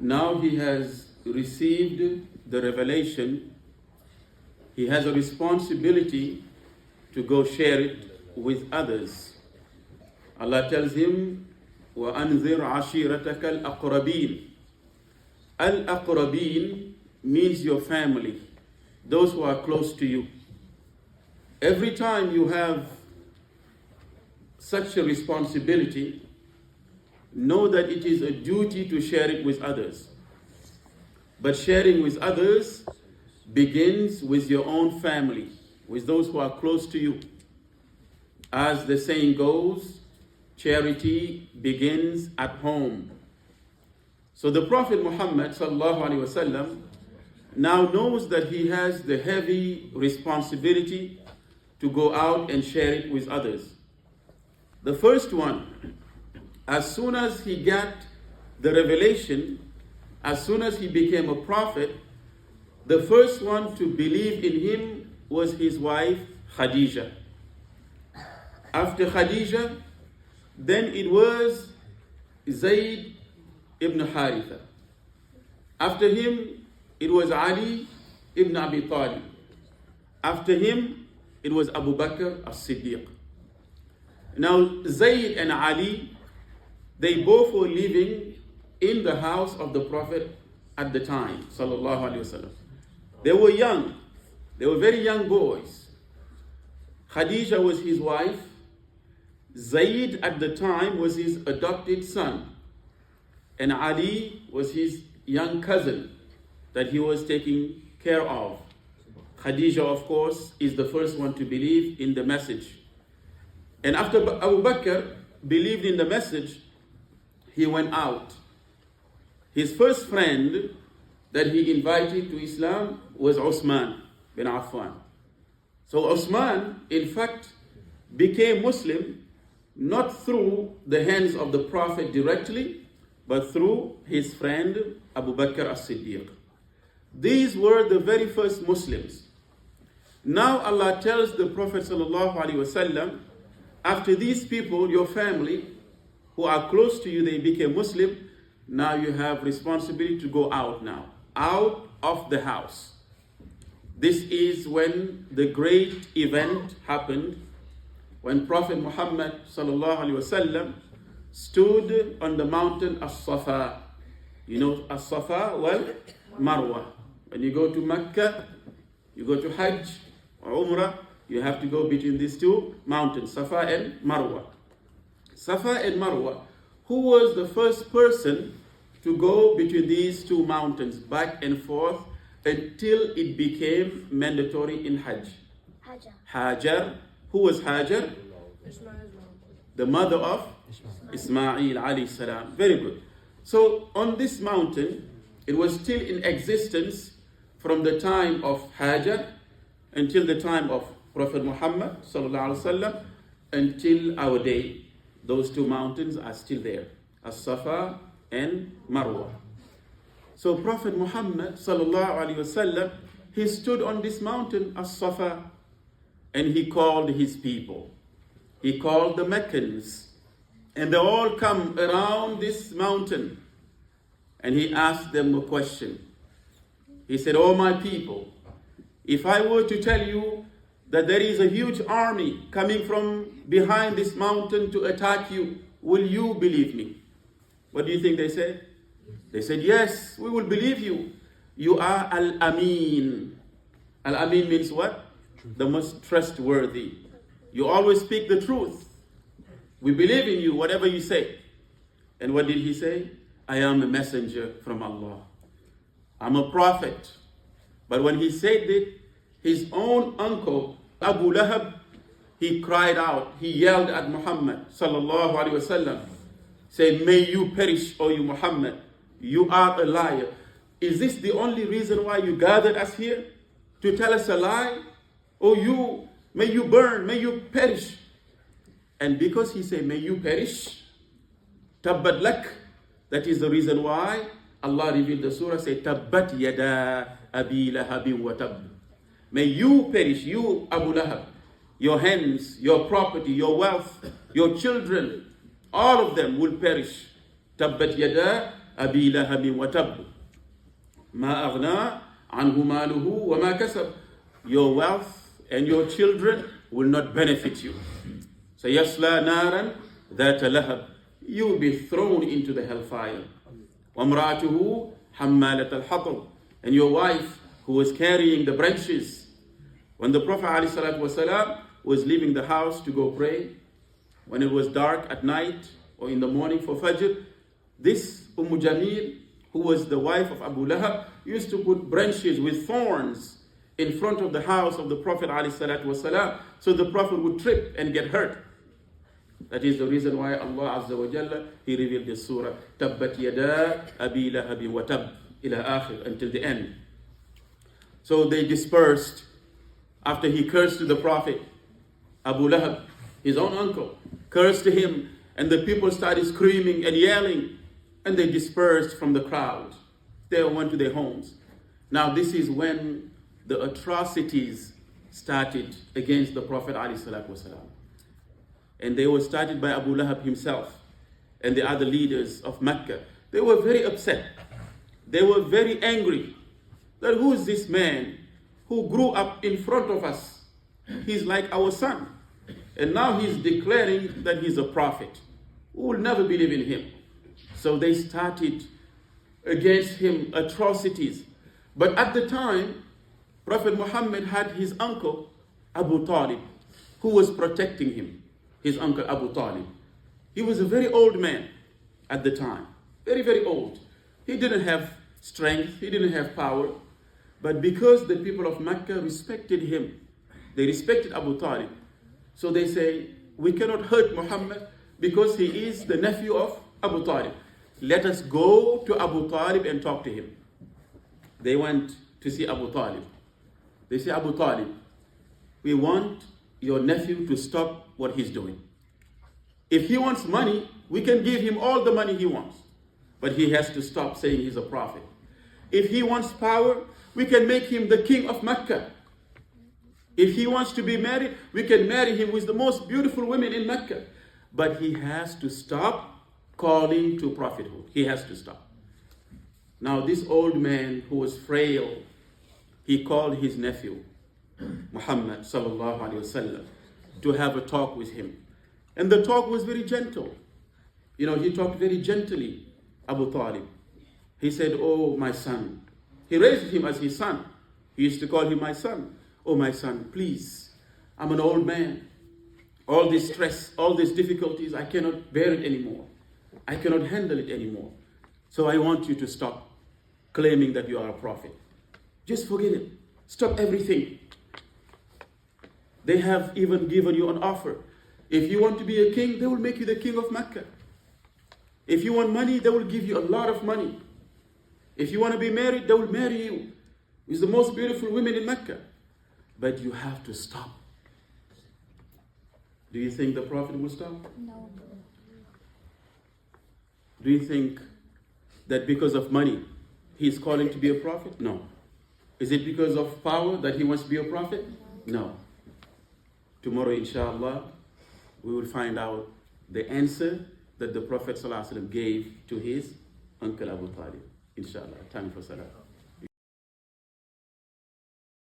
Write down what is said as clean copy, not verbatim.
Now he has received the revelation. He has a responsibility to go share it with others. Allah tells him, وَأَنذِرْ عَشِيرَتَكَ الْأَقْرَبِينَ. Al-Aqrabin means your family, those who are close to you. Every time you have such a responsibility, know that it is a duty to share it with others. But sharing with others begins with your own family, with those who are close to you. As the saying goes, charity begins at home. So the Prophet Muhammad sallallahu alaihi wasallam now knows that he has the heavy responsibility to go out and share it with others. The first one, as soon as he got the revelation, as soon as he became a prophet, the first one to believe in him was his wife Khadija. After Khadija, then it was Zayd ibn Haritha. After him, it was Ali ibn Abi Talib. After him, it was Abu Bakr as-Siddiq. Now, Zayd and Ali, they both were living in the house of the Prophet at the time, sallallahu alaihi wasallam. They were young. They were very young boys. Khadija was his wife. Zayd at the time was his adopted son. And Ali was his young cousin that he was taking care of. Khadija, of course, is the first one to believe in the message. And after Abu Bakr believed in the message, he went out. His first friend that he invited to Islam was Uthman bin Affan. So Uthman, in fact, became Muslim not through the hands of the Prophet directly, but through his friend Abu Bakr as-Siddiq. These were the very first Muslims. Now Allah tells the Prophet sallallahu alaihi wasallam, after these people, your family, who are close to you, they became Muslim, now you have responsibility to go out now, out of the house. This is when the great event happened, when Prophet Muhammad sallallahu alaihi wasallam stood on the mountain As-Safa. You know As-Safa, well, Marwa. When you go to Mecca, you go to Hajj or Umrah, you have to go between these two mountains, Safa and Marwa. Safa and Marwa. Who was the first person to go between these two mountains, back and forth, until it became mandatory in Hajj? Hajar. Who was Hajar? The mother of Ismail alayhi salam. Very good. So on this mountain, it was still in existence from the time of Hajar until the time of Prophet Muhammad sallallahu alaihi wasallam, until our day. Those two mountains are still there, As-Safa and Marwa. So Prophet Muhammad sallallahu alaihi wasallam, he stood on this mountain As-Safa, and he called his people. He called the Meccans, and they all come around this mountain, and he asked them a question. He said, "Oh my people, if I were to tell you that there is a huge army coming from behind this mountain to attack you, will you believe me?" What do you think they said? They said, "Yes, we will believe you. You are Al-Amin." Al-Amin means what? The most trustworthy. You always speak the truth. We believe in you, whatever you say. And what did he say? "I am a messenger from Allah. I'm a prophet." But when he said it, his own uncle, Abu Lahab, he cried out, he yelled at Muhammad sallallahu alaihi wasallam, saying, "May you perish, O you Muhammad. You are a liar. Is this the only reason why you gathered us here? To tell us a lie? Oh, you, may you burn, may you perish." And because he said, "May you perish," tabbat lak, that is the reason why Allah revealed the surah, say, "Tabbat yada abi lahabin wa tab." May you perish, you Abu Lahab, your hands, your property, your wealth, your children, all of them will perish. Tabbat yada أبي لهب وتب ما أغنى عنه ماله وما كسب. Your wealth and your children will not benefit you. سيصلى نارا ذات لهب. You will be thrown into the hellfire. وامرأته حمالة الحطب. And your wife who was carrying the branches. When the Prophet ﷺ was leaving the house to go pray, when it was dark at night or in the morning for Fajr, this Jamil, who was the wife of Abu Lahab, used to put branches with thorns in front of the house of the Prophet ﷺ, so the Prophet would trip and get hurt. That is the reason why Allah Azza wa Jalla, He revealed this surah, Tabbat yada Abi Lahab wa tab, ila akhir, until the end. So they dispersed after he cursed to the Prophet. Abu Lahab, his own uncle, cursed to him, and the people started screaming and yelling, and they dispersed from the crowd. They went to their homes. Now this is when the atrocities started against the Prophet ﷺ. And they were started by Abu Lahab himself and the other leaders of Mecca. They were very upset. They were very angry. That who is this man who grew up in front of us? He's like our son. And now he's declaring that he's a prophet. We will never believe in him. So they started against him atrocities. But at the time, Prophet Muhammad had his uncle, Abu Talib, who was protecting him. His uncle Abu Talib. He was a very old man at the time. Very, very old. He didn't have strength. He didn't have power. But because the people of Mecca respected him, they respected Abu Talib. So they say, we cannot hurt Muhammad because he is the nephew of Abu Talib. Let us go to Abu Talib and talk to him. They went to see Abu Talib. They say, Abu Talib, we want your nephew to stop what he's doing. If he wants money, we can give him all the money he wants. But he has to stop saying he's a prophet. If he wants power, we can make him the king of Mecca. If he wants to be married, we can marry him with the most beautiful women in Mecca. But he has to stop calling to prophethood. He has to stop. Now this old man who was frail, he called his nephew, Muhammad sallallahu alaihi wasallam, to have a talk with him. And the talk was very gentle. You know, he talked very gently, Abu Talib. He said, oh, my son. He raised him as his son. He used to call him my son. Oh, my son, please. I'm an old man. All this stress, all these difficulties, I cannot bear it anymore. I cannot handle it anymore. So I want you to stop claiming that you are a prophet. Just forget it. Stop everything. They have even given you an offer. If you want to be a king, they will make you the king of Mecca. If you want money, they will give you a lot of money. If you want to be married, they will marry you with the most beautiful women in Mecca. But you have to stop. Do you think the Prophet will stop? No. Do you think that because of money, he is calling to be a prophet? No. Is it because of power that he wants to be a prophet? No. Tomorrow, inshallah, we will find out the answer that the Prophet ﷺ gave to his uncle Abu Talib. Inshallah. Time for salah.